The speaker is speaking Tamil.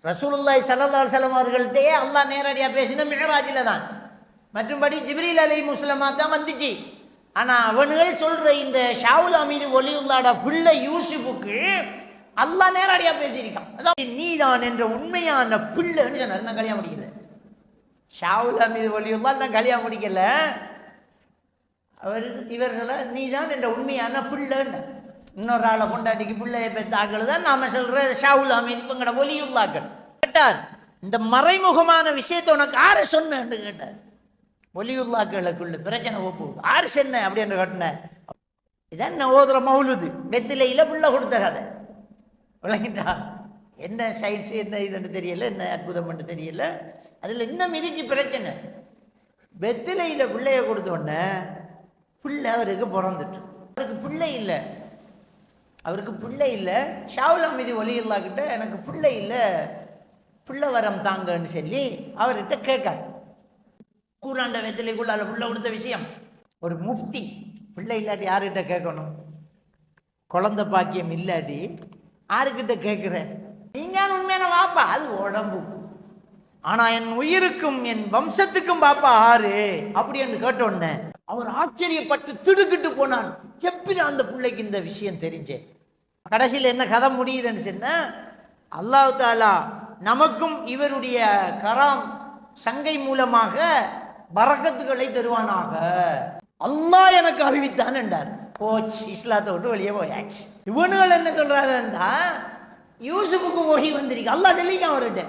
ரசூலுல்லாஹி ஸல்லல்லாஹு அலைஹி வஸல்லம் அவர்கள்ட்டே அல்லாஹ் நேரடியாக பேசின மிஹ்ராஜில் தான். மற்றும்படி ஜிப்ரீல் அலைஹிஸ்ஸலாமா தான் வந்துச்சு. ஆனால் அவனுகள் சொல்கிற இந்த ஷாவுல் அமீது ஒலியுல்லாட பிள்ளை யூசுஃபுக்கு அல்லாஹ் நேரடியாக பேசியிருக்கான். அதாவது நீ தான் என்ற உண்மையான பிள்ளைன்னு சொன்னார். நான் கல்யாணம் முடிக்கல, ஷாவுல் அமீது ஒலியுல்லா தான் கல்யாணம் முடிக்கல. இவர்களை நீ தான் என்ற உண்மையான பிள்ளைன்னு இன்னொரு ஆளை கொண்டாட்டிக்கு பிள்ளையை பெற்றாக்கள் தான் நாம சொல்ற ஷாவுல் அமீது இவங்கட ஒலியுல்லாக்கள். கேட்டார், இந்த மறைமுகமான விஷயத்தை உனக்கு ஆறு சொன்னு கேட்டார். ஒலியுல்லாக்களுக்குள்ள பிரச்சனை போகுது, ஆறு சொன்ன அப்படின்னு கேட்டேன். இதான் நான் ஓதுற மௌலுது வெத்திலையில புள்ள கொடுத்த கதை விளங்கிட்டா. என்ன சயின்ஸ் என்ன இதுன்னு தெரியல, என்ன அற்புதம்னு தெரியல. அதில் இன்னும் இருக்கு பிரச்சனை. வெத்திலையில பிள்ளைய கொடுத்தோடனே பிள்ளை அவருக்கு பிறந்துட்டு, அவருக்கு பிள்ளை இல்லை, அவருக்கு பிள்ளை இல்லை. ஷாவுல் அமீது ஒலியுல்லா கிட்ட எனக்கு பிள்ளை இல்லை, பிள்ளை வரம் தாங்கன்னு சொல்லி அவர்கிட்ட கேட்காரு. கூறாண்ட வெத்திலைக்குள்ளால பிள்ளை கொடுத்த விஷயம். ஒரு முஃப்தி பிள்ளை இல்லாட்டி யாருக்கிட்ட கேட்கணும்? குழந்தை பாக்கியம் இல்லாட்டி யாருக்கிட்ட கேட்குற? நீங்க உண்மையான வாப்பா, அது உடம்பு. ஆனா என் உயிருக்கும் என் வம்சத்துக்கும் பாப்பா ஆறு அப்படி என்று கேட்டோன்னே அவர் ஆச்சரியப்பட்டு திடுக்கிட்டு போனார். எப்படி அந்த பிள்ளைக்கு இந்த விஷயம் தெரிஞ்சே? கடைசியில் என்ன கதை முடியுதுன்னு சொன்னா, அல்லாஹ் தாலா நமக்கும் இவருடைய கராம் சங்கை மூலமாக பரக்கத்துக்களை தருவானாக அல்லாஹ் எனக்கு அறிவித்தான் என்றார். போச்சு, இஸ்லாத்தை விட்டு வெளியே போயாச்சு. இவனுகள் என்ன சொல்றாருன்னா, யூசுஃபுக்கு வஹி வந்திருக்கு, அல்லாஹ் சொல்லிக்கான் அவர்கிட்ட.